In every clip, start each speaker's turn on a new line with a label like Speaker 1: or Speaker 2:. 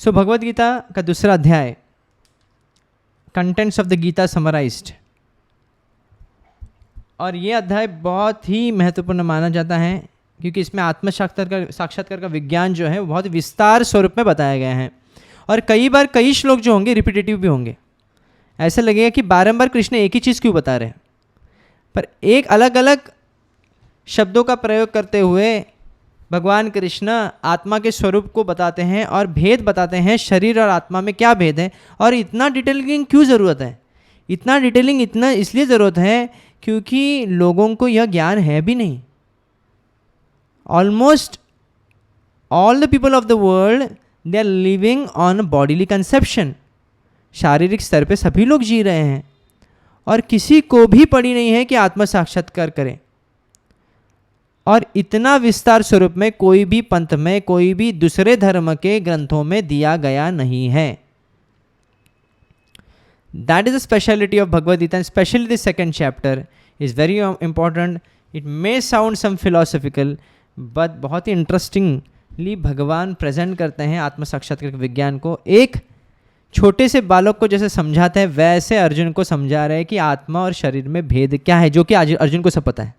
Speaker 1: सो भगवद गीता का दूसरा अध्याय, contents of the Gita summarised, और ये अध्याय बहुत ही महत्वपूर्ण माना जाता है क्योंकि इसमें आत्म साक्षात्कार का विज्ञान जो है वो बहुत विस्तार स्वरूप में बताया गया है। और कई बार कई श्लोक जो होंगे रिपीटेटिव भी होंगे, ऐसा लगेगा कि बारंबार कृष्ण एक ही चीज़ क्यों बता रहे हैं, पर एक अलग अलग शब्दों का प्रयोग करते हुए भगवान कृष्ण आत्मा के स्वरूप को बताते हैं और भेद बताते हैं, शरीर और आत्मा में क्या भेद है। और इतना डिटेलिंग क्यों ज़रूरत है, इतना डिटेलिंग इतना इसलिए ज़रूरत है क्योंकि लोगों को यह ज्ञान है भी नहीं। Almost all the people of the world they are living on bodily conception. शारीरिक स्तर पे सभी लोग जी रहे हैं और किसी को भी पड़ी नहीं है कि आत्म साक्षात्कार करें। और इतना विस्तार स्वरूप में कोई भी पंथ में, कोई भी दूसरे धर्म के ग्रंथों में दिया गया नहीं है। That is the speciality of Bhagavad Gita, and specially the second chapter is very important. It may sound some philosophical, but बहुत ही इंटरेस्टिंगली भगवान प्रेजेंट करते हैं आत्म साक्षात्कार के विज्ञान को। एक छोटे से बालक को जैसे समझाते हैं वैसे अर्जुन को समझा रहे हैं कि आत्मा और शरीर में भेद क्या है, जो कि अर्जुन को सब पता है।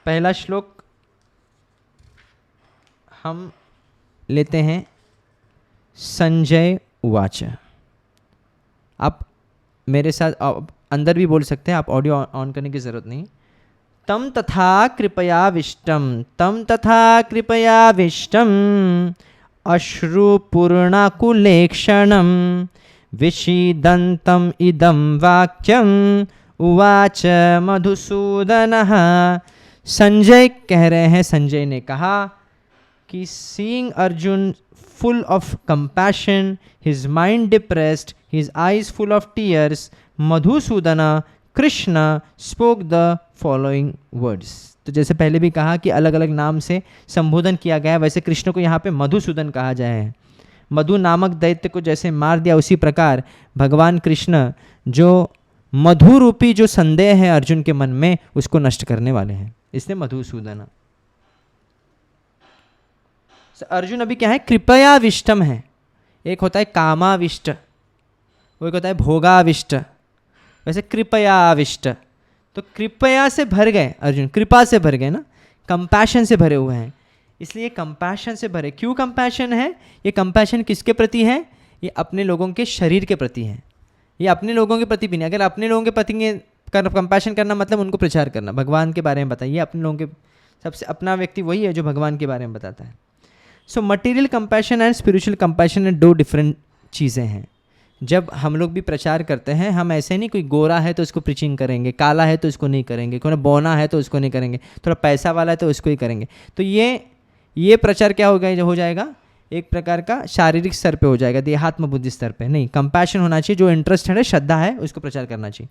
Speaker 1: पहला श्लोक हम लेते हैं, संजय उवाच। आप मेरे साथ अंदर भी बोल सकते हैं, आप ऑडियो ऑन करने की जरूरत नहीं। तम तथा कृपयाविष्टम, तम तथा कृपयाविष्टम, अश्रुपूर्णाकुलेक्षणं विषीदन्तम् इदं वाक्यम उवाच मधुसूदनः। संजय कह रहे हैं, संजय ने कहा कि seeing Arjun full of compassion, his mind depressed, his eyes full of tears, Madhusudana, Krishna spoke the following words. तो जैसे पहले भी कहा कि अलग अलग नाम से संबोधन किया गया है, वैसे कृष्ण को यहाँ पे मधुसूदन कहा जाए है। मधु नामक दैत्य को जैसे मार दिया, उसी प्रकार भगवान कृष्ण जो मधु रूपी जो संदेह है अर्जुन के मन में उसको नष्ट करने वाले हैं, इसलिए मधुसूदन। अर्जुन अभी क्या है, कृपयाविष्टम है। एक होता है कामाविष्ट, वो एक होता है भोगाविष्ट, वैसे कृपयाविष्ट। तो कृपया से भर गए अर्जुन, कृपा से भर गए ना, कंपैशन से भरे हुए हैं, इसलिए कंपैशन से भरे। क्यों कंपैशन है? ये कंपैशन किसके प्रति है? ये अपने लोगों के शरीर के प्रति है, ये अपने लोगों के प्रति भी नहीं। अगर अपने लोगों के प्रति कंपैशन करना मतलब उनको प्रचार करना, भगवान के बारे में बताइए। अपने लोगों के सबसे अपना व्यक्ति वही है जो भगवान के बारे में बताता है। सो material compassion and spiritual compassion में दो डिफरेंट चीज़ें हैं। जब हम लोग भी प्रचार करते हैं, हम ऐसे नहीं कोई गोरा है तो उसको प्रीचिंग करेंगे, काला है तो उसको नहीं करेंगे, कोई बौना है तो उसको नहीं करेंगे, थोड़ा पैसा वाला है तो उसको ही करेंगे। तो ये प्रचार क्या हो जाएगा, एक प्रकार का शारीरिक स्तर पे हो जाएगा, देहात्म बुद्धि स्तर पे नहीं। कंपैशन होना चाहिए, जो इंटरेस्ट है, श्रद्धा है, उसको प्रचार करना चाहिए।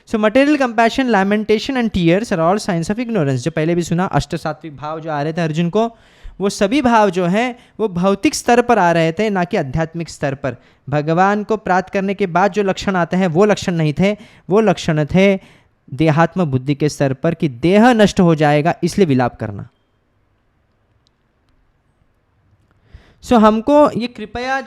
Speaker 1: So material compassion, lamentation and tears are all science of ignorance. जो पहले भी सुना, अष्ट सात्विक भाव जो आ रहे थे अर्जुन को, वो सभी भाव जो हैं वो भौतिक स्तर पर आ रहे थे, ना कि आध्यात्मिक स्तर पर। भगवान को प्राप्त करने के बाद जो लक्षण आते हैं वो लक्षण नहीं थे, वो लक्षण थे देहात्म बुद्धि के स्तर पर कि देह नष्ट हो जाएगा इसलिए विलाप करना। सो हमको ये कृपा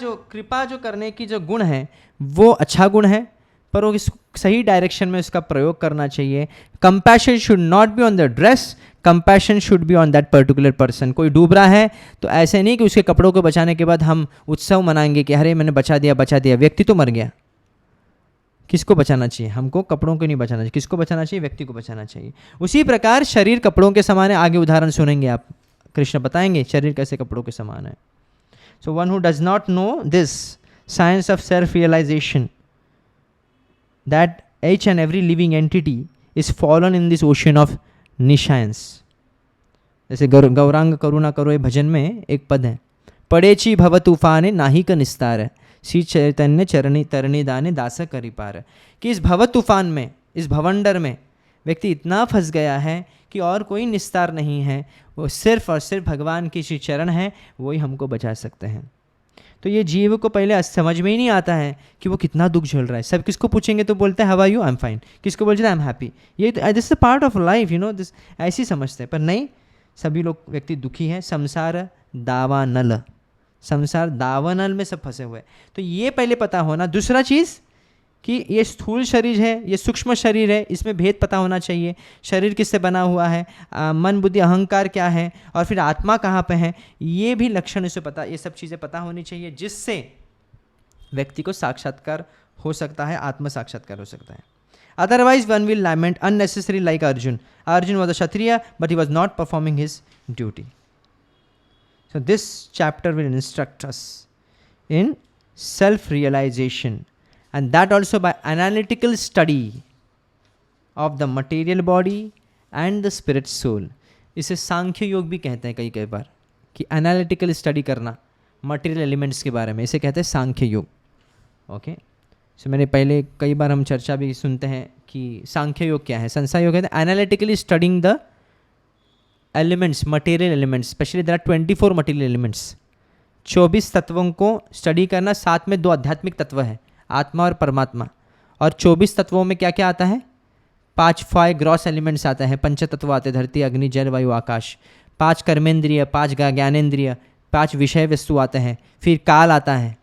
Speaker 1: जो करने की जो गुण है वो अच्छा गुण है, पर वो सही डायरेक्शन में उसका प्रयोग करना चाहिए। Compassion should not be on the dress, compassion should be on that particular person. कोई डूब रहा है तो ऐसे नहीं कि उसके कपड़ों को बचाने के बाद हम उत्सव मनाएंगे कि अरे मैंने बचा दिया, व्यक्ति तो मर गया। किसको बचाना चाहिए? हमको कपड़ों को नहीं बचाना चाहिए, किसको बचाना चाहिए? व्यक्ति को बचाना चाहिए। उसी प्रकार शरीर कपड़ों के समान है, आगे उदाहरण सुनेंगे आप, कृष्ण बताएंगे शरीर कैसे कपड़ों के समान है। So one who does not know this science of self realisation, that each and every living entity is fallen in this ocean of Nissan's. जैसे गौरांग करुणा करो ये भजन में एक पद है, पड़ेची भव तूफाने नाही का निस्तार, श्री चैतन्य चरणी तरणी दाने दास करी पार। कि इस भव तूफान में, इस भवंडर में व्यक्ति इतना फंस गया है कि और कोई निस्तार नहीं है, वो सिर्फ और सिर्फ भगवान की श्री चरण है, वही हमको बचा सकते हैं। तो ये जीव को पहले समझ में ही नहीं आता है कि वो कितना दुख झेल रहा है। सब किसको पूछेंगे तो बोलते हैं how are you, I am fine. किसको बोलते हैं आई एम हैप्पी। ये this is part of life, you know this, ऐसी समझते हैं। पर नहीं, सभी लोग व्यक्ति दुखी है। संसार दावानल, संसार दावानल में सब फंसे हुए हैं। तो ये पहले पता होना। दूसरा चीज़ कि ये स्थूल शरीर है, ये सूक्ष्म शरीर है, इसमें भेद पता होना चाहिए। शरीर किससे बना हुआ है, मन बुद्धि अहंकार क्या है, और फिर आत्मा कहाँ पे है, ये भी लक्षण इसे पता, ये सब चीज़ें पता होनी चाहिए, जिससे व्यक्ति को साक्षात्कार हो सकता है, आत्म साक्षात्कार हो सकता है। Otherwise one will lament unnecessary like Arjun. Arjun was a kshatriya but he was not performing his duty. So this chapter will instruct us in self realisation, and that also by analytical study of the material body and the spirit soul. इसे सांख्य योग भी कहते हैं कई बार, कि analytical study करना material elements के बारे में, इसे कहते हैं सांख्य योग। ओके, सो मैंने पहले कई बार हम चर्चा भी सुनते हैं कि सांख्य योग क्या है। संसार योग कहते हैं analytically studying the elements, material elements, specially there are 24 material elements. 24 तत्वों को स्टडी करना, साथ में 2 आध्यात्मिक तत्व है, आत्मा और परमात्मा। और 24 तत्वों में क्या क्या आता है, 5 ग्रॉस एलिमेंट्स आते हैं, 5 तत्व आते हैं, धरती अग्नि जल वायु आकाश। 5 कर्मेंद्रिय, 5 ज्ञानेंद्रिय, 5 विषय वस्तु आते हैं, फिर काल आता है।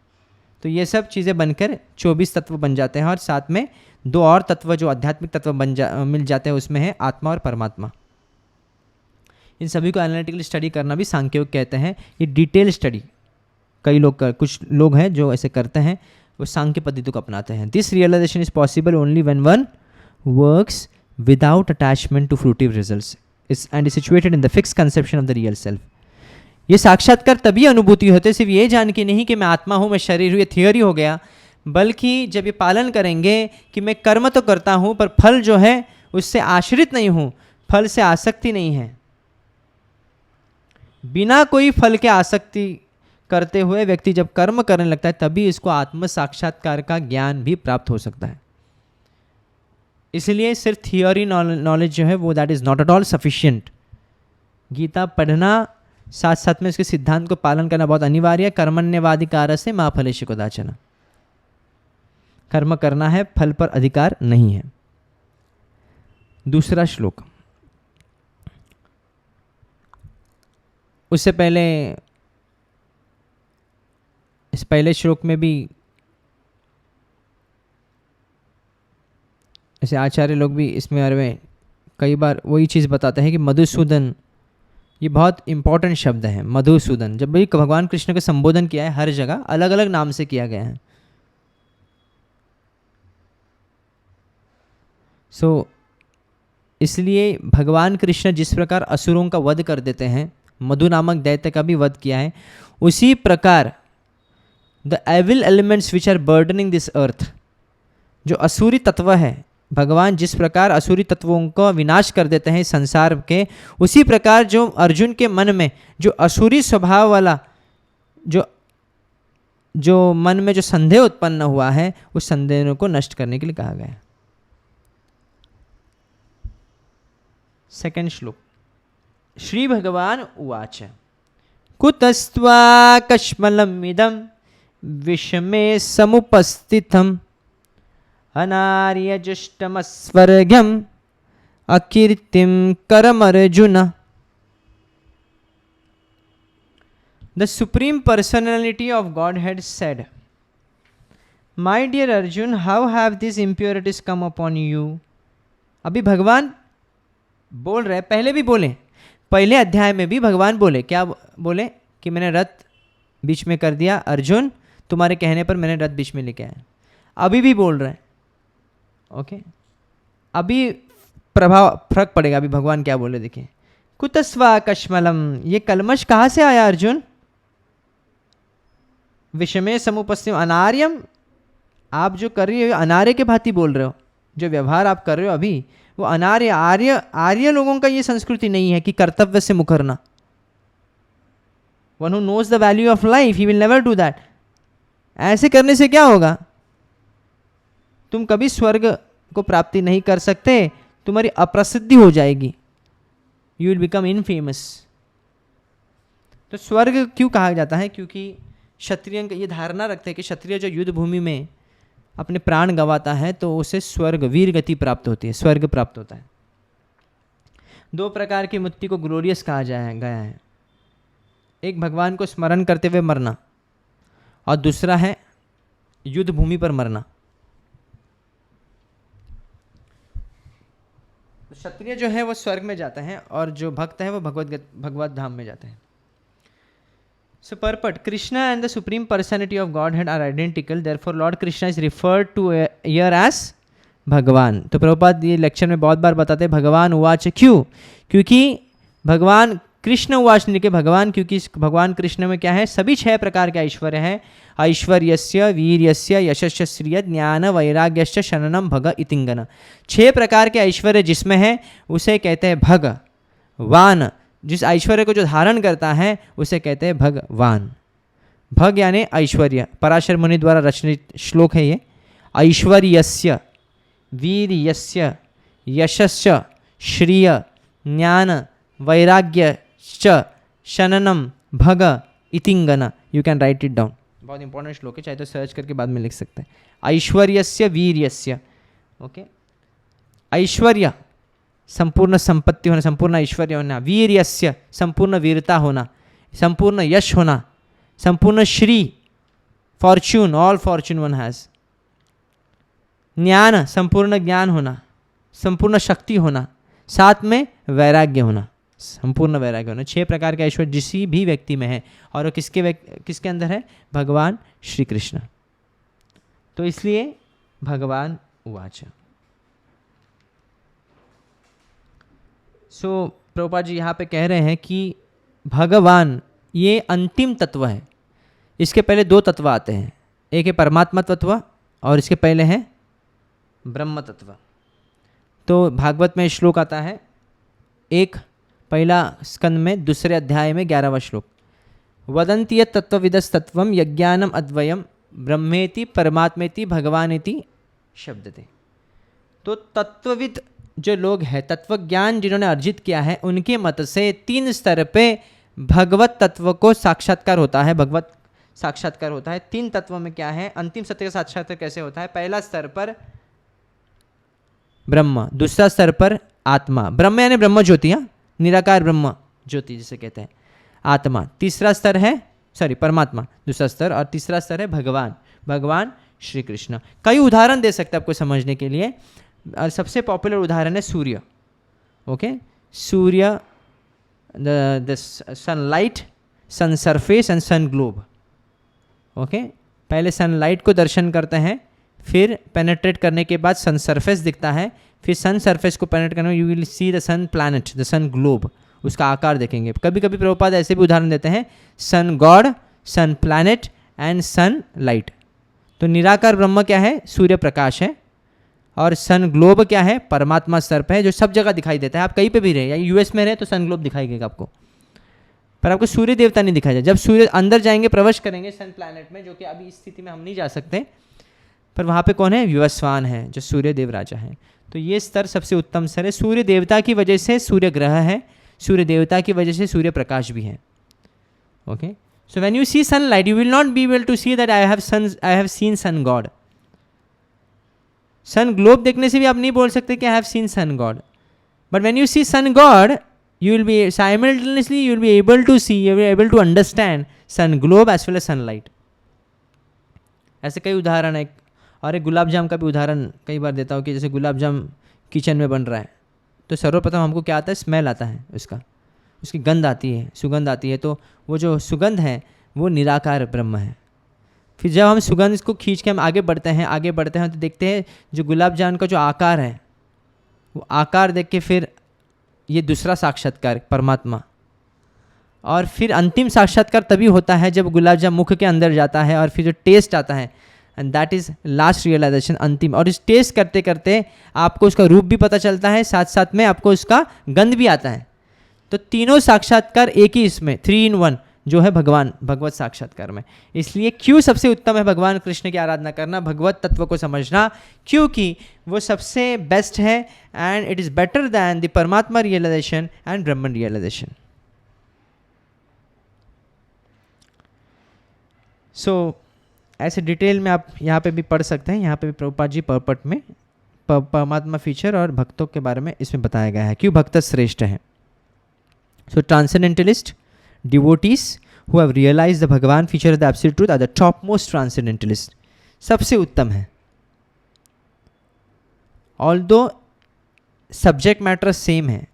Speaker 1: तो ये सब चीज़ें बनकर 24 तत्व बन जाते हैं, और साथ में 2 और तत्व जो आध्यात्मिक तत्व मिल जाते हैं, उसमें है आत्मा और परमात्मा। इन सभी को एनालिटिकल स्टडी करना भी सांख्य योग कहते हैं। ये डिटेल स्टडी कई लोग कुछ लोग हैं जो ऐसे करते हैं, वो सांख्य पद्धति को अपनाते हैं। This realisation is possible only when one works without attachment to fruitive results and is situated in the fix conception of the real self. ये साक्षात्कार तभी अनुभूति होते, सिर्फ ये जान के नहीं कि मैं आत्मा हूँ, मैं शरीर हूँ, ये थियोरी हो गया, बल्कि जब ये पालन करेंगे कि मैं कर्म तो करता हूँ पर फल जो है उससे आश्रित नहीं हूँ, फल से आसक्ति नहीं है। बिना कोई फल के आसक्ति करते हुए व्यक्ति जब कर्म करने लगता है, तभी इसको आत्म साक्षात्कार का ज्ञान भी प्राप्त हो सकता है। इसलिए सिर्फ थियोरी नॉलेज जो है वो that is not at all sufficient. Gita पढ़ना, साथ साथ में इसके सिद्धांत को पालन करना बहुत अनिवार्य है। कर्मण्यवाधिकार से मा फलेषु कदाचन, कर्म करना है, फल पर अधिकार नहीं है। दूसरा श्लोक, उससे पहले इस पहले श्लोक में भी ऐसे आचार्य लोग भी इसमें बारे में कई बार वही चीज़ बताते हैं कि मधुसूदन, ये बहुत इंपॉर्टेंट शब्द है मधुसूदन। जब भी भगवान कृष्ण का संबोधन किया है, हर जगह अलग अलग नाम से किया गया है। इसलिए भगवान कृष्ण जिस प्रकार असुरों का वध कर देते हैं, मधु नामक दैत्य का भी वध किया है, उसी प्रकार the evil elements which are burdening this earth, जो असुरी तत्व है, भगवान जिस प्रकार असुरी तत्वों को विनाश कर देते हैं संसार के, उसी प्रकार जो अर्जुन के मन में जो असुरी स्वभाव वाला जो मन में जो संदेह उत्पन्न हुआ है, उस संदेह को नष्ट करने के लिए कहा गया है। सेकंड श्लोक, श्री भगवान उवाच कुतस्त्वा कश्मलमिदं विषमे समुपस्थितम् अनार्यजुष्टमस्वर्ग्यम् अकीर्तिं करमर्जुन। The Supreme Personality of Godhead said, My dear Arjun, how have these impurities come upon you? अभी भगवान बोल रहे, पहले भी बोले, पहले अध्याय में भी भगवान बोले, क्या बोले कि मैंने रथ बीच में कर दिया, अर्जुन तुम्हारे कहने पर मैंने रथ बीच में लेके आया। अभी भी बोल रहे हैं, ओके अभी फर्क पड़ेगा। अभी भगवान क्या बोले देखिए, कुतस्वा कश्मलम, ये कलमश कहाँ से आया अर्जुन? विषमे समुपस्थित अनार्यम, आप जो कर रही हो अनार्य के भांति बोल रहे हो, जो व्यवहार आप कर रहे हो अभी वो अनार्य, आर्य लोगों का ये संस्कृति नहीं है कि कर्तव्य से मुकरना। One who knows the value of life he will never do that. ऐसे करने से क्या होगा, तुम कभी स्वर्ग को प्राप्ति नहीं कर सकते, तुम्हारी अप्रसिद्धि हो जाएगी, यू विल बिकम इनफेमस। तो स्वर्ग क्यों कहा जाता है? क्योंकि क्षत्रिय ये धारणा रखते हैं कि क्षत्रिय जो युद्ध भूमि में अपने प्राण गंवाता है तो उसे स्वर्ग, वीर गति प्राप्त होती है, स्वर्ग प्राप्त होता है। 2 प्रकार की मृत्यु को ग्लोरियस कहा गया है। एक भगवान को स्मरण करते हुए मरना और दूसरा है युद्ध भूमि पर मरना। क्षत्रिय जो है वो स्वर्ग में जाते हैं और जो भक्त है वो भगवत धाम में जाते हैं। So purport, Krishna and the Supreme Personality of Godhead are identical, therefore Lord Krishna is referred to here as भगवान। तो प्रभुपाद ये लेक्चर में बहुत बार बताते हैं भगवान उवाच, क्यों? क्योंकि भगवान कृष्ण उवाच नहीं के भगवान, क्योंकि भगवान कृष्ण में क्या है, सभी 6 प्रकार के ऐश्वर्य हैं। ऐश्वर्यस्य वीर्यस्य यशस्य श्रिय ज्ञान वैराग्यश्च शरणम भग इतिंगन। 6 प्रकार के ऐश्वर्य जिसमें है उसे कहते हैं भगवान। जिस ऐश्वर्य को जो धारण करता है उसे कहते हैं भगवान। भग यानी ऐश्वर्य, पराशर मुनि द्वारा रचित श्लोक है ये। ऐश्वर्यस्य वीर्यस्य यशस्य श्रिय ज्ञान वैराग्यश्च शरणम भग इतिंगन। You can write it down, बहुत इंपॉर्टेंट श्लोक है, चाहे तो सर्च करके बाद में लिख सकते हैं। ऐश्वर्यस्य वीर्यस्य, ओके, ऐश्वर्य संपूर्ण संपत्ति होना, संपूर्ण ऐश्वर्य होना। वीर्यस्य संपूर्ण वीरता होना, संपूर्ण यश होना, संपूर्ण Shri Fortune, all Fortune one has. ज्ञान संपूर्ण ज्ञान होना, संपूर्ण शक्ति होना, साथ में वैराग्य होना, संपूर्ण वैराग्य होना। 6 प्रकार के ऐश्वर्य जिसी भी व्यक्ति में है और वो किसके अंदर है? भगवान श्री कृष्ण। तो इसलिए भगवान उवाच। सो प्रभुपाद जी यहाँ पे कह रहे हैं कि भगवान ये अंतिम तत्व है। इसके पहले 2 तत्व आते हैं, एक है परमात्मा तत्व और इसके पहले है ब्रह्म तत्व। तो भागवत में श्लोक आता है, एक पहला स्कंद में 2 अध्याय में 11वां श्लोक, वदन्ति यत् तत्त्वविदस्तत्त्वं यज्ञानम अद्वयम ब्रह्मेति परमात्मेति भगवानेति शब्दते। तो तत्वविद जो लोग हैं, तत्व ज्ञान जिन्होंने अर्जित किया है, उनके मत से 3 स्तर पे भगवत तत्व को साक्षात्कार होता है, भगवत साक्षात्कार होता है। 3 तत्व में क्या है, अंतिम सत्य का साक्षात्कार कैसे होता है? पहला स्तर पर ब्रह्म, दूसरा स्तर पर आत्मा। ब्रह्म यानी ब्रह्म ज्योति, निराकार ब्रह्म ज्योति जिसे कहते हैं, आत्मा। तीसरा स्तर है परमात्मा, दूसरा स्तर, और तीसरा स्तर है भगवान श्री कृष्ण। कई उदाहरण दे सकते हैं आपको समझने के लिए। सबसे पॉपुलर उदाहरण है सूर्य, ओके। सूर्य, the sunlight, sun surface and sun globe, okay. पहले सनलाइट को दर्शन करते हैं, फिर पेनेट्रेट करने के बाद सन सरफेस दिखता है, फिर सन सरफेस को पेनेट्रेट करने में you will see the sun planet, the sun globe, उसका आकार देखेंगे। कभी कभी प्रभुपाद ऐसे भी उदाहरण देते हैं, sun god, sun planet and sunlight. तो निराकार ब्रह्म क्या है? सूर्य प्रकाश है। और सन ग्लोब क्या है? परमात्मा स्तर पे है, जो सब जगह दिखाई देता है। आप कहीं पे भी रहे, या यूएस में रहे तो सन ग्लोब दिखाई देगा आपको, पर आपको सूर्य देवता नहीं दिखाई देगा। जब सूर्य अंदर जाएंगे, प्रवेश करेंगे सन प्लैनेट में, जो कि अभी इस स्थिति में हम नहीं जा सकते, पर वहाँ पे कौन है? विवस्वान है, जो सूर्य देव राजा है। तो ये स्तर सबसे उत्तम स्तर है। सूर्य देवता की वजह से सूर्य ग्रह है, सूर्य देवता की वजह से सूर्य प्रकाश भी है, okay. So when you see sunlight, you will not be able to see that I have seen sun god. Sun globe देखने से भी आप नहीं बोल सकते कि I have seen sun god, but when you see sun god, you will be simultaneously you will be able to see, you will be able to understand sun globe as well as sunlight. ऐसे कई उदाहरण है। और एक गुलाब जाम का भी उदाहरण कई बार देता हूँ कि जैसे गुलाब जाम किचन में बन रहा है, तो सर्वप्रथम हमको क्या आता है? स्मेल आता है उसका, उसकी गंध आती है, सुगंध आती है। तो वो जो सुगंध है वो निराकार ब्रह्म है। फिर जब हम सुगंध इसको खींच के हम आगे बढ़ते हैं तो देखते हैं जो गुलाब जाम का जो आकार है, वो आकार देख के फिर ये दूसरा साक्षात्कार परमात्मा। और फिर अंतिम साक्षात्कार तभी होता है जब गुलाब जाम मुख के अंदर जाता है और फिर जो टेस्ट आता है, and that is last realisation, अंतिम। और इस टेस्ट करते करते आपको उसका रूप भी पता चलता है, साथ साथ में आपको उसका गंध भी आता है। तो तीनों साक्षात्कार एक ही इसमें, 3 in 1 जो है भगवत साक्षात्कार में। इसलिए क्यों सबसे उत्तम है भगवान कृष्ण की आराधना करना, भगवत तत्व को समझना, क्योंकि वो सबसे बेस्ट है and it is better than the परमात्मा रियलाइजेशन एंड ब्रह्मन रियलाइजेशन। सो ऐसे डिटेल में आप यहाँ पे भी पढ़ सकते हैं। यहाँ पे भी प्रभुपाद जी पर्पट में परमात्मा फीचर और भक्तों के बारे में इसमें बताया गया है, क्यों भक्त श्रेष्ठ है। सो transcendentalist, devotees who have realized the भगवान feature of the absolute truth are the topmost transcendentalist. सबसे उत्तम है. Although सब्जेक्ट मैटर सेम है,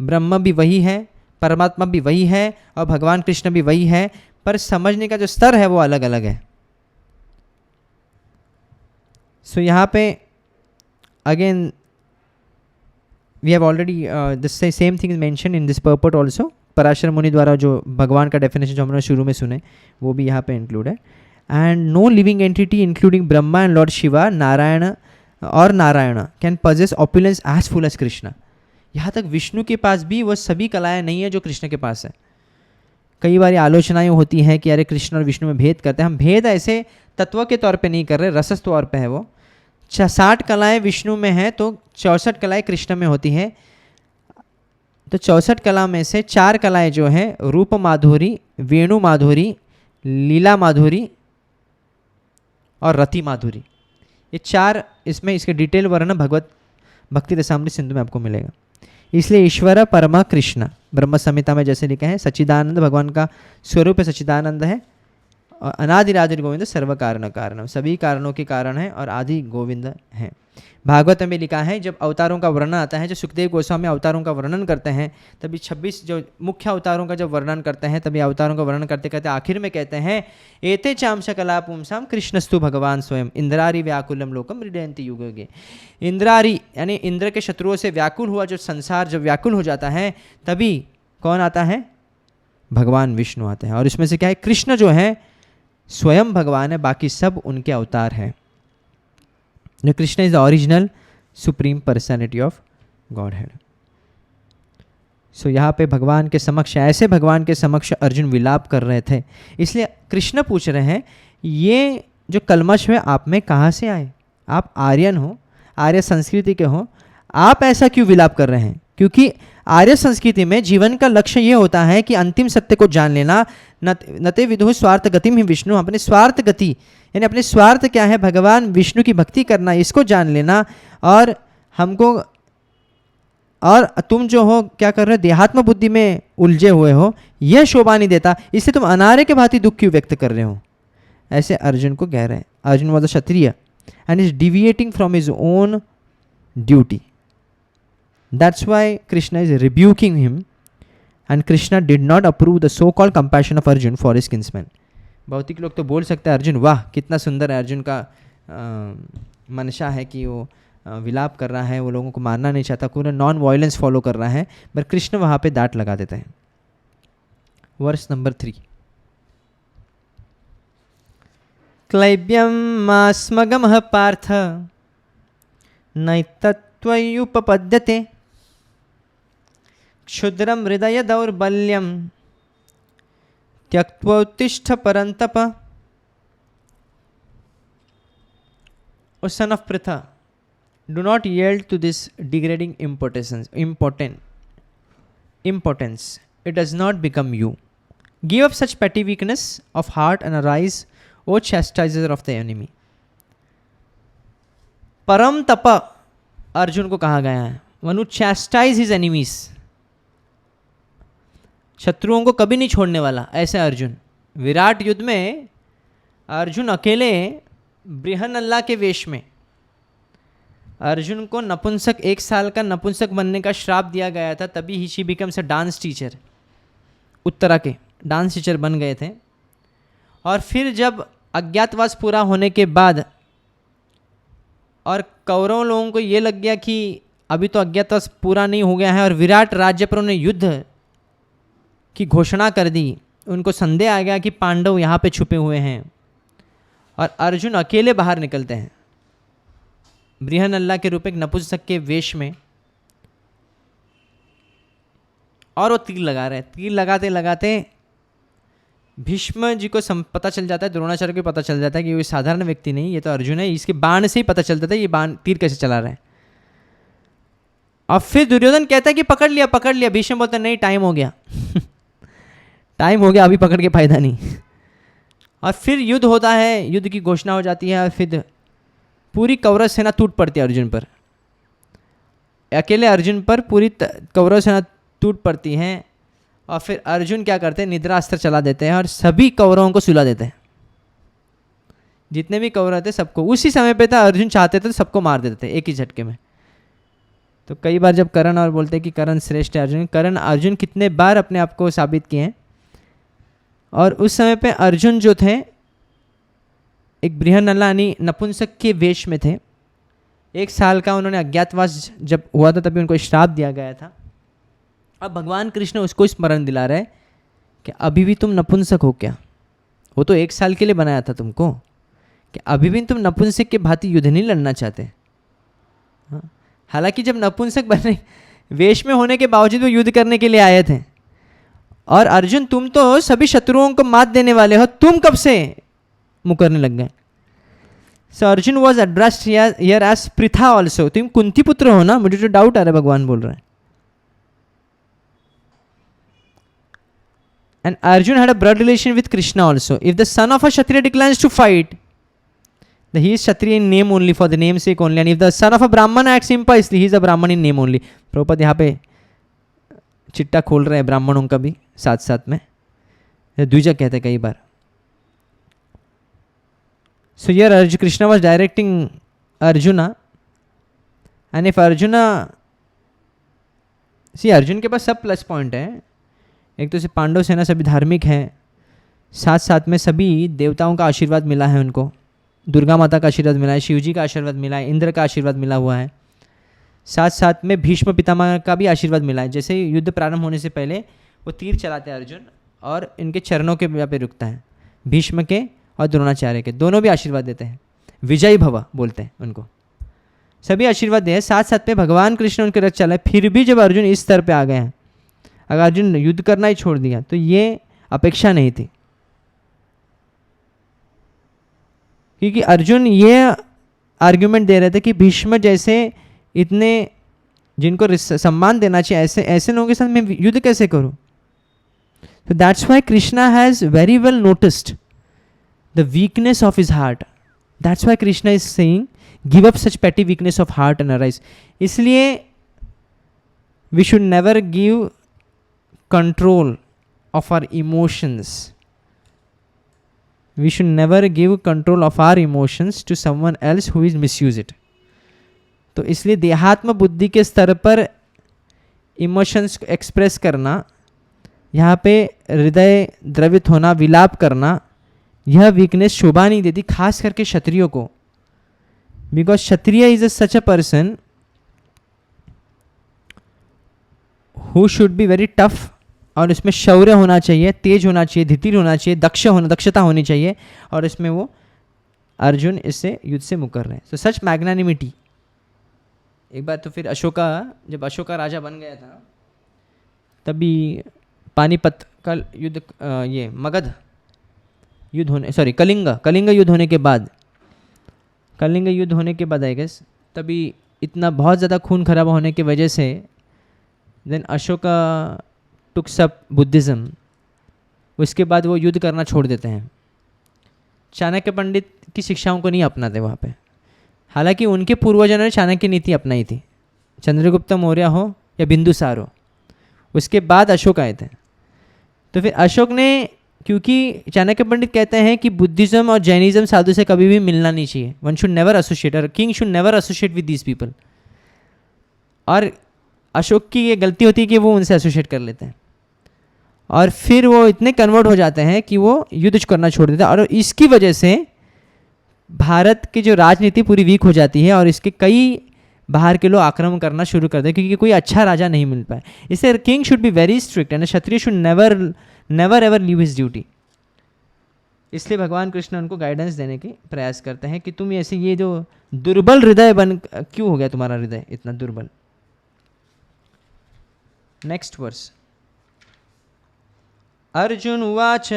Speaker 1: ब्रह्म भी वही है, परमात्मा भी वही है और भगवान कृष्ण भी वही है, पर समझने का जो स्तर है वो अलग अलग है. सो यहाँ पे again we have already this same thing is mention in this purport also. Parashar मुनि द्वारा जो भगवान का डेफिनेशन जो हमने शुरू में सुने वो भी यहाँ पे इंक्लूड है. And no living entity including Brahma and lord Shiva Narayan can possess opulence as full as Krishna. यहाँ तक विष्णु के पास भी वो सभी कलाएं नहीं है जो कृष्ण के पास है. कई बार आलोचनाएं होती हैं कि अरे कृष्ण और विष्णु में भेद करते हैं. हम भेद ऐसे तत्व के तौर पे नहीं कर रहे, रसस तौर पे है. वो 60 कलाएं विष्णु में हैं तो 64 कलाएं कृष्ण में होती हैं. तो 64 कला में से 4 कलाएं जो हैं रूप माधुरी, वेणु माधुरी, लीला माधुरी और रति माधुरी, ये 4 इसमें इसके डिटेल वर्णन भगवत भक्ति रसामृत सिंधु में आपको मिलेगा. इसलिए ईश्वर परमा कृष्ण ब्रह्म संहिता में जैसे लिखा है सच्चिदानंद भगवान का स्वरूप है, सच्चिदानंद है. और अनादिरादि गोविंद सर्व कारण कारणम, सभी कारणों के कारण है और आदि गोविंद हैं. भागवत में लिखा है जब अवतारों का वर्णन आता है, जब सुखदेव गोस्वामी अवतारों का वर्णन करते हैं तभी 26 जो मुख्य अवतारों का जब वर्णन करते हैं तभी अवतारों का वर्णन करते करते आखिर में कहते हैं एते चांश कला पुंसाम कृष्णस्तु भगवान स्वयं इंद्रारी व्याकुलम लोकम हृदयंति युगे. इंद्रारी यानी इंद्र के शत्रुओं से व्याकुल हुआ जो संसार जब व्याकुल हो जाता है तभी कौन आता है? भगवान विष्णु आते हैं. और इसमें से क्या है? कृष्ण जो है स्वयं भगवान है, बाकी सब उनके अवतार हैं. Krishna is the original supreme personality of Godhead. So यहाँ पे भगवान के समक्ष, ऐसे भगवान के समक्ष अर्जुन विलाप कर रहे थे. इसलिए कृष्ण पूछ रहे हैं ये जो कलमश है आप में कहाँ से आए? आप आर्यन हो, आर्य संस्कृति के हो, आप ऐसा क्यों विलाप कर रहे हैं? क्योंकि आर्य संस्कृति में जीवन का लक्ष्य ये होता है कि अंतिम सत्य को जान लेना. नते विदुः स्वार्थ गतिम ही विष्णु, अपने स्वार्थ गति यानी अपने स्वार्थ क्या है भगवान विष्णु की भक्ति करना, इसको जान लेना. और हमको, और तुम जो हो क्या कर रहे हो? देहात्म बुद्धि में उलझे हुए हो, यह शोभा नहीं देता, इसलिए तुम अनार्य के भांति दुख क्यों व्यक्त कर रहे हो? ऐसे अर्जुन को कह रहे हैं. Arjun was a Kshatriya and is deviating from his own duty. That's why Krishna is rebuking him, and Krishna did not approve the so-called compassion of Arjun for his kinsman. भौतिक लोग तो बोल सकते हैं अर्जुन वाह कितना सुंदर है, अर्जुन का मनशा है कि वो विलाप कर रहा है, वो लोगों को मारना नहीं चाहता, पूरा नॉन वायलेंस फॉलो कर रहा है. पर कृष्ण वहाँ पे डांट लगा देते हैं. Verse number 3. क्लैब्यम आस्मगमः पार्थ नैतत्त्वयुपपद्यते क्षुद्रम हृदय दौर्बल्यम त्यक्त्वोत्तिष्ठ परंतप. O son of Pritha, do not yield to this degrading impotence. It does not become you. Give up such petty weakness of heart and arise, O chastiser of the enemy. परम तप अर्जुन को कहा गया है. वन हू चैस्टाइज हिज एनिमीज, शत्रुओं को कभी नहीं छोड़ने वाला, ऐसे अर्जुन. विराट युद्ध में अर्जुन अकेले बृहन्नल्ला के वेश में, अर्जुन को नपुंसक 1 साल का नपुंसक बनने का श्राप दिया गया था, तभी ही she becomes a dance teacher. Uttara के डांस टीचर बन गए थे. और फिर जब अज्ञातवास पूरा होने के बाद और कौरव लोगों को ये लग गया कि अभी तो अज्ञातवास पूरा नहीं हो गया है और विराट राज्य पर उन्हें युद्ध की घोषणा कर दी, उनको संदेह आ गया कि पांडव यहाँ पे छुपे हुए हैं. और अर्जुन अकेले बाहर निकलते हैं बृहन्नल्ला के रूप एक नपुंसक के वेश में, और वो तीर लगा रहे हैं. तीर लगाते लगाते भीष्म जी को पता चल जाता है, द्रोणाचार्य को पता चल जाता है कि ये साधारण व्यक्ति नहीं, ये तो अर्जुन है. इसके बाण से ही पता चलता था ये बाण तीर कैसे चला रहा है. और फिर दुर्योधन कहता है कि पकड़ लिया पकड़ लिया. भीष्म बोलता नहीं, टाइम हो गया टाइम हो गया, अभी पकड़ के फायदा नहीं. और फिर युद्ध होता है, युद्ध की घोषणा हो जाती है और फिर पूरी कौरव सेना टूट पड़ती है अर्जुन पर. अकेले अर्जुन पर पूरी कौरव सेना टूट पड़ती है और फिर अर्जुन क्या करते हैं, निद्रास्त्र चला देते हैं और सभी कौरवों को सुला देते हैं। जितने भी कौरव थे सबको, उसी समय पे था अर्जुन चाहते थे तो सबको मार देते थे एक ही झटके में। तो कई बार जब कर्ण और बोलते हैं कि कर्ण श्रेष्ठ है अर्जुन कितने बार अपने आप को साबित किए हैं। और उस समय पे अर्जुन जो थे एक बृहन्नला यानी नपुंसक के वेश में थे। 1 साल का उन्होंने अज्ञातवास जब हुआ था तभी उनको श्राप दिया गया था। अब भगवान कृष्ण उसको स्मरण दिला रहे कि अभी भी तुम नपुंसक हो क्या, वो तो 1 साल के लिए बनाया था तुमको, कि अभी भी तुम नपुंसक के भांति युद्ध नहीं लड़ना चाहते। हालांकि जब नपुंसक बने वेश में होने के बावजूद वो युद्ध करने के लिए आए थे। और अर्जुन तुम तो सभी शत्रुओं को मात देने वाले हो, तुम कब से मुकरने लग गए। So Arjun was addressed here as Pritha also, तुम कुंती पुत्र हो ना, मुझे जो डाउट आ रहा है भगवान बोल रहे हैं। And Arjun had a blood relation with Krishna also. If the son of a Kshatriya declines to fight, then he is Kshatriya in name only, for the name sake only. And if the son of a Brahman acts impiously, he is a Brahman in name only. Prabhupada यहाँ पे चिट्टा खोल रहे हैं ब्राह्मणों का भी साथ साथ में, द्विजक कहते हैं कई बार। So here Krishna was directing Arjuna, and if Arjuna, see Arjun के पास सब प्लस पॉइंट है। एक तो से पांडव सेना सभी धार्मिक हैं, साथ साथ में सभी देवताओं का आशीर्वाद मिला है उनको, दुर्गा माता का आशीर्वाद मिला है, शिव जी का आशीर्वाद मिला है, इंद्र का आशीर्वाद मिला हुआ है, साथ साथ में भीष्म पितामह का भी आशीर्वाद मिला है। जैसे युद्ध प्रारंभ होने से पहले वो तीर चलाते हैं अर्जुन और इनके चरणों के यहाँ पे रुकता है, भीष्म के और द्रोणाचार्य के, दोनों भी आशीर्वाद देते हैं, विजयी भव बोलते हैं उनको, सभी आशीर्वाद दे। साथ साथ में भगवान कृष्ण उनके रथ चला है। फिर भी जब अर्जुन इस स्तर पे आ गए हैं, अगर अर्जुन युद्ध करना ही छोड़ दिया तो ये अपेक्षा नहीं थी, क्योंकि अर्जुन ये आर्ग्यूमेंट दे रहे थे कि भीष्म जैसे इतने जिनको सम्मान देना चाहिए ऐसे लोगों के साथ मैं युद्ध कैसे करूं। तो that's why Krishna has very well noticed the weakness of his heart. That's why Krishna is saying give up such petty weakness of heart and arise. इसलिए we should never give control of our emotions. We should never give control of our emotions to someone else who is misuse it. तो इसलिए देहात्म बुद्धि के स्तर पर emotions को express करना, यहाँ पे हृदय द्रवित होना, विलाप करना, यह वीकनेस शोभा नहीं देती, खास करके क्षत्रियों को। Because Kshatriya is such a person who should be very tough, और इसमें शौर्य होना चाहिए, तेज होना चाहिए, धीर होना चाहिए, दक्षता होनी चाहिए, और इसमें वो अर्जुन इससे युद्ध से मुकर रहे हैं। तो सच मैग्नानिमिटी। एक बार तो फिर जब अशोका राजा बन गया था तभी पानीपत का युद्ध, ये मगध युद्ध होने, कलिंग युद्ध होने के बाद आई गेस, तभी इतना बहुत ज़्यादा खून खराबा होने की वजह से देन अशोका टुक सब बुद्धिज़्म, उसके बाद वो युद्ध करना छोड़ देते हैं। चाणक्य पंडित की शिक्षाओं को नहीं अपनाते वहाँ पे, हालांकि उनके पूर्वजों ने चाणक्य नीति अपनाई थी, चंद्रगुप्त मौर्य हो या बिंदुसार हो, उसके बाद अशोक आए थे। तो फिर अशोक ने, क्योंकि चाणक्य पंडित कहते हैं कि बुद्धिज़्म और जैनिज़्म साधु से कभी भी मिलना नहीं चाहिए, वन शुड नेवर एसोसिएट, और king should never associate with these people. और अशोक की ये गलती होती है कि वो उनसे एसोसिएट कर लेते हैं, और फिर वो इतने कन्वर्ट हो जाते हैं कि वो युद्ध करना छोड़ देते हैं, और इसकी वजह से भारत की जो राजनीति पूरी वीक हो जाती है, और इसके कई बाहर के लोग आक्रमण करना शुरू कर दें, क्योंकि कोई अच्छा राजा नहीं मिल पाए। इससे king should be very strict and Kshatriya should never ever leave his duty. इसलिए भगवान कृष्ण उनको गाइडेंस देने के प्रयास करते हैं कि तुम ऐसे ये जो दुर्बल हृदय क्यों हो गया तुम्हारा हृदय इतना दुर्बल। Next verse. अर्जुन उवाच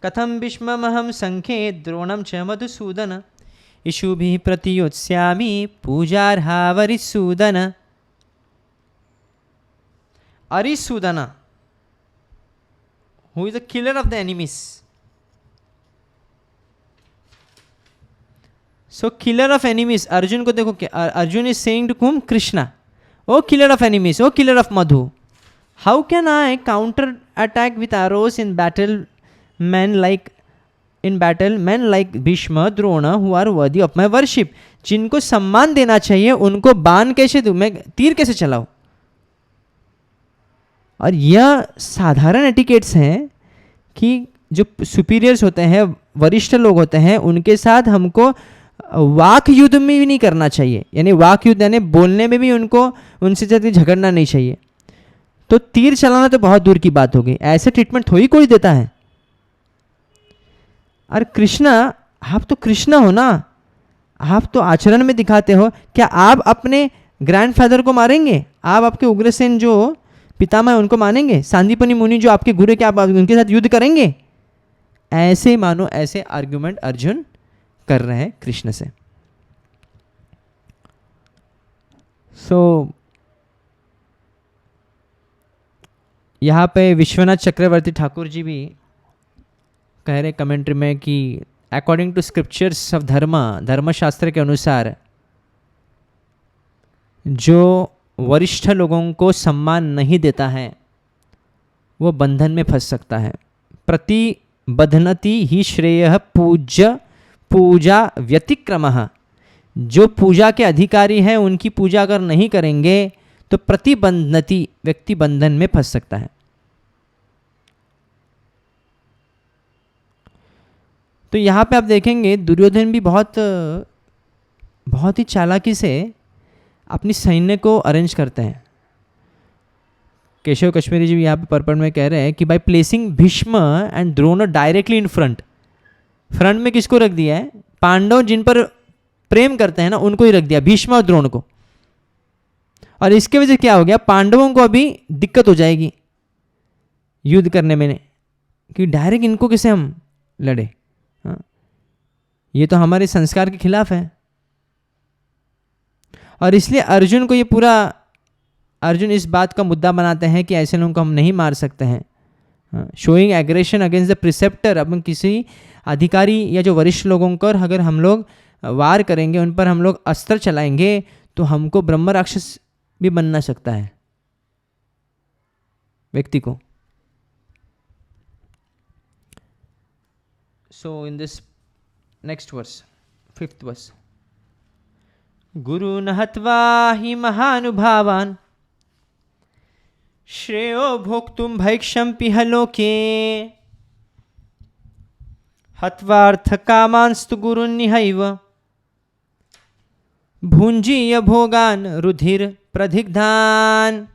Speaker 1: कथम भीष्ममहं संख्ये द्रोणं च Madhusudan इषुभिः प्रतियोत्स्यामि पूजार्हा वरिसूदन। Arisudan who is the killer of the enemies. So killer of enemies, Arjun को देखो क्या Arjun is saying to whom? Krishna, O killer of enemies, O killer of Madhu, how can I counter attack with arrows in battle men like Bhishma Drona who are worthy of my worship? जिनको सम्मान देना चाहिए उनको बाण कैसे दूं, मैं तीर कैसे चलाऊं? और यह साधारण एटिकेट्स हैं कि जो सुपीरियर्स होते हैं, वरिष्ठ लोग होते हैं, उनके साथ हमको वाक युद्ध में भी नहीं करना चाहिए, यानी वाक युद्ध यानी बोलने में भी उनको उनसे ज़्यादा झगड़ना नहीं चाहिए। तो तीर चलाना तो बहुत दूर की बात हो गई, ऐसे ट्रीटमेंट थोड़ी कोई देता है। और कृष्णा, आप तो कृष्ण हो ना, आप तो आचरण में दिखाते हो। क्या आप अपने ग्रैंडफादर को मारेंगे? आप आपके उग्रसेन जो पितामह उनको मानेंगे? सांदीपनि मुनि जो आपके गुरु, क्या आप उनके साथ युद्ध करेंगे? ऐसे मानो ऐसे आर्ग्यूमेंट अर्जुन कर रहे हैं कृष्ण से। यहाँ पे विश्वनाथ चक्रवर्ती ठाकुर जी भी कह रहे कमेंट्री में कि अकॉर्डिंग टू स्क्रिप्चर्स ऑफ धर्मशास्त्र के अनुसार जो वरिष्ठ लोगों को सम्मान नहीं देता है वो बंधन में फंस सकता है। प्रतिबध्नति ही श्रेयः पूजा व्यतिक्रमः। जो पूजा के अधिकारी हैं उनकी पूजा अगर नहीं करेंगे तो प्रतिबंधनति, व्यक्ति बंधन में फंस सकता है। तो यहाँ पे आप देखेंगे दुर्योधन भी बहुत ही चालाकी से अपनी सैन्य को अरेंज करते हैं। केशव कश्मीरी जी यहाँ पे पर्पण में कह रहे हैं कि by placing Bhishma and Drona directly in front में किसको रख दिया है? पांडव जिन पर प्रेम करते हैं ना उनको ही रख दिया, भीष्म और द्रोण को। और इसके वजह क्या हो गया, पांडवों को अभी दिक्कत हो जाएगी युद्ध करने में कि डायरेक्ट इनको कैसे हम लड़े, हाँ? ये तो हमारे संस्कार के खिलाफ है। और इसलिए अर्जुन को ये पूरा, अर्जुन इस बात का मुद्दा बनाते हैं कि ऐसे लोगों को हम नहीं मार सकते हैं। Showing aggression against the preceptor, अब किसी अधिकारी या जो वरिष्ठ लोगों पर अगर हम लोग वार करेंगे, उन पर हम लोग अस्त्र चलाएंगे तो हमको ब्रह्म राक्षस भी बनना सकता है व्यक्ति को। So in this next verse, 5th verse, गुरुन् हत्वा हि महानुभावान् श्रेयो भोक्तुं भैक्षम्पिह लोके हत्वार्थकामांस्तु गुरुन्निहैव भुञ्जीय भोगान् रुधिर प्रदिग्धान्।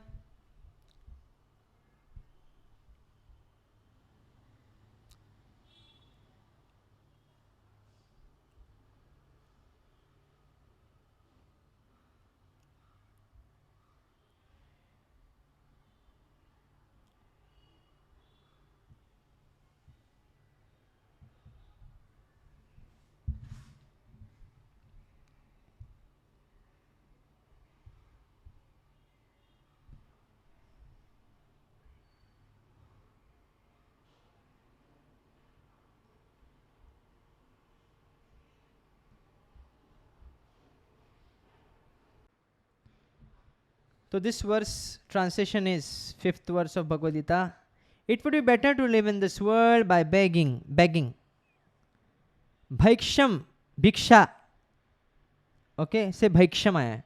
Speaker 1: So this verse translation is 5th verse of Bhagavad Gita. It would be better to live in this world by begging. Bhaiksham, भिक्षा, ओके, से भैक्षम आया है।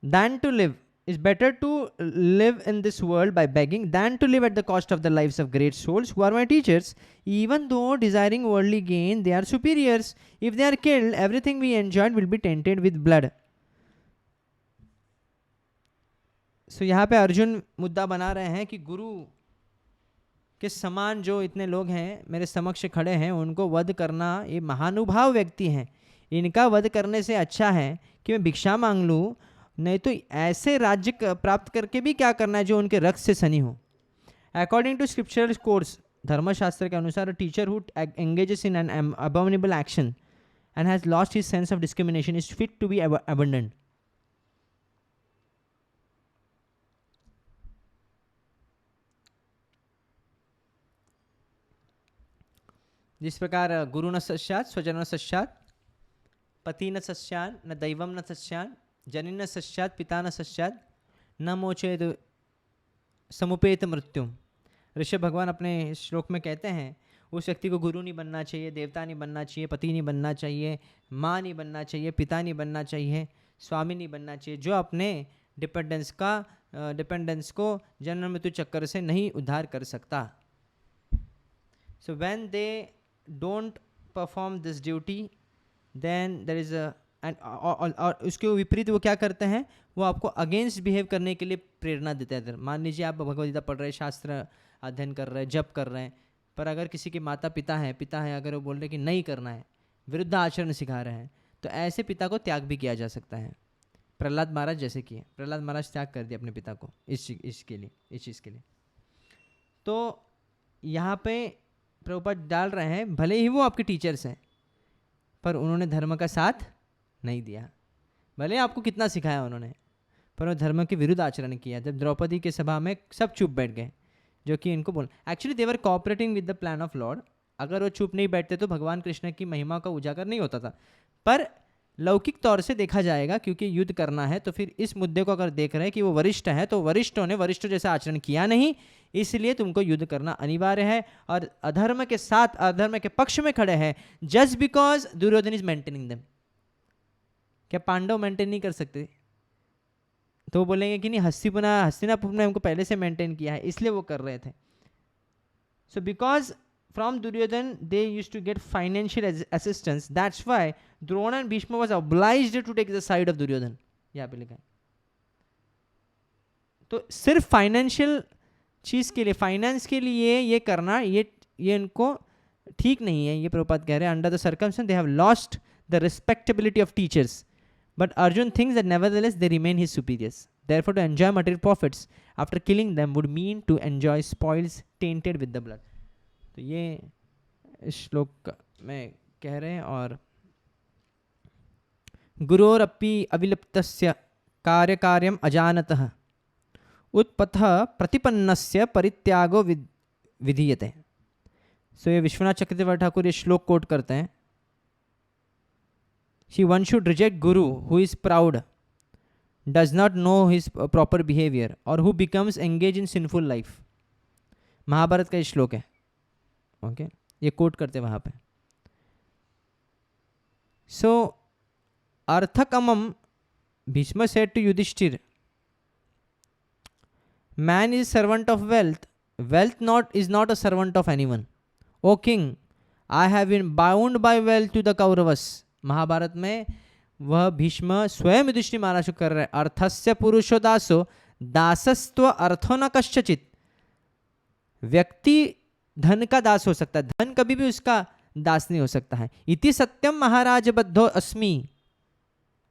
Speaker 1: Than to live, is better to live in this world by begging than to live at the cost of the lives of great souls who are my teachers. Even though desiring worldly gain, they are superiors. If they are killed, everything we enjoyed will be tainted with blood. So यहाँ पे अर्जुन मुद्दा बना रहे हैं कि गुरु के समान जो इतने लोग हैं मेरे समक्ष खड़े हैं, उनको वध करना, ये महानुभाव व्यक्ति हैं, इनका वध करने से अच्छा है कि मैं भिक्षा मांग लूँ, नहीं तो ऐसे राज्य प्राप्त करके भी क्या करना है जो उनके रक्त से सनी हो। अकॉर्डिंग टू स्क्रिप्चरल कोर्स, धर्मशास्त्र के अनुसार, teacher who engages in an abominable action and has lost his sense of discrimination is fit to be abandoned. जिस प्रकार गुरु न सस्यात् स्वजन न सस्यात् पति न सस्यान् न दैवम न सस्यान् जनिन सश्चात पिता न सश्चात न मोचेत समुपेत मृत्युम। ऋषभ भगवान अपने श्लोक में कहते हैं उस व्यक्ति को गुरु नहीं बनना चाहिए, देवता नहीं बनना चाहिए, पति नहीं बनना चाहिए, माँ नहीं बनना चाहिए, पिता नहीं बनना चाहिए, स्वामी नहीं बनना चाहिए, जो अपने डिपेंडेंस को जन्म मृत्यु चक्कर से नहीं उद्धार कर सकता। So when they don't perform this duty then there is और उसके विपरीत वो क्या करते हैं, वो आपको अगेंस्ट बिहेव करने के लिए प्रेरणा देते हैं। मान लीजिए आप भगवद्गीता पढ़ रहे हैं, शास्त्र अध्ययन कर रहे हैं, जप कर रहे हैं, पर अगर किसी के माता पिता हैं अगर वो बोल रहे हैं कि नहीं करना है, विरुद्ध आचरण सिखा रहे हैं, तो ऐसे पिता को त्याग भी किया जा सकता है। प्रहलाद महाराज जैसे किए, प्रहलाद महाराज त्याग कर दिए अपने पिता को इस चीज़ के लिए। तो यहाँ पे प्रभुपाद डाल रहे हैं भले ही वो आपके टीचर्स हैं पर उन्होंने धर्म का साथ नहीं दिया। भले आपको कितना सिखाया उन्होंने, पर वो धर्म के विरुद्ध आचरण किया। जब द्रौपदी के सभा में सब चुप बैठ गए, जो कि इनको बोल actually they were cooperating with the plan of lord. अगर वो चुप नहीं बैठते तो भगवान कृष्ण की महिमा का उजागर नहीं होता था। पर लौकिक तौर से देखा जाएगा, क्योंकि युद्ध करना है, तो फिर इस मुद्दे को अगर देख रहे हैं कि वो वरिष्ठ है, तो वरिष्ठों ने वरिष्ठ जैसा आचरण किया नहीं, इसलिए तुमको युद्ध करना अनिवार्य है। और अधर्म के साथ अधर्म के पक्ष में खड़े हैं just because Duryodhan is maintaining them. क्या पांडव मेंटेन नहीं कर सकते? तो वो बोलेंगे कि नहीं, हस्तिनापुर ने हमको पहले से मेंटेन किया है, इसलिए वो कर रहे थे। So because from Duryodhan they used to get financial assistance, that's why Drona and Bhishma was obliged to take the side of Duryodhan। यहाँ पे लिखा है। तो सिर्फ फाइनेंशियल चीज़ के लिए, फाइनेंस के लिए ये करना, ये इनको ठीक नहीं है। ये प्रभुपाद कह रहे हैं under the circumstances they have lost the respectability of teachers but Arjun thinks that nevertheless they remain his superiors, therefore to enjoy material profits after killing them would mean to enjoy spoils tainted with the blood. तो ये इस श्लोक में कह रहे हैं। और गुरोरपि अविलिप्तस्य कार्यकार्यम अजानतः उत्पथः प्रतिपन्नस्य परित्यागो विधीयते। सो ये विश्वनाथ चक्रवर्ती ठाकुर ये श्लोक कोट करते हैं। One should reject guru who is proud, does not know his proper behaviour और who becomes engage in sinful life. Mahabharata का ये श्लोक है। ओके ये कोट करते वहाँ पे। सो अर्थकमम Bhishma said to Yudhishthira, man is servant of wealth, wealth is not a servant of anyone. O king, I have been bound by wealth to the Kauravas। Mahabharata में वह भीष्म स्वयं युधिष्ठिर महाराज को कर रहे हैं। अर्थस्य पुरुषो दासो दासस्त्व अर्थो न कश्चित। व्यक्ति धन का दास हो सकता है, धन कभी भी उसका दास नहीं हो सकता है। इति सत्यम महाराज बद्धो अस्मि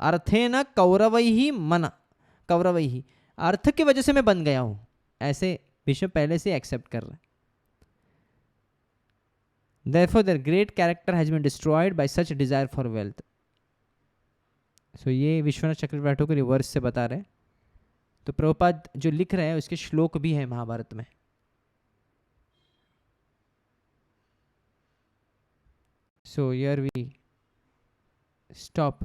Speaker 1: अर्थेन कौरवैहि मन कौरवैहि, अर्थ की वजह से मैं बन गया हूं, ऐसे भीष्म पहले से एक्सेप्ट कर रहे हैं। Therefore their great character has been destroyed by such desire for wealth। सो ये विश्वनाथ चक्रवर्ती को रिवर्स से बता रहे हैं। तो प्रभुपाद जो लिख रहे हैं उसके श्लोक भी हैं महाभारत में। So here we stop।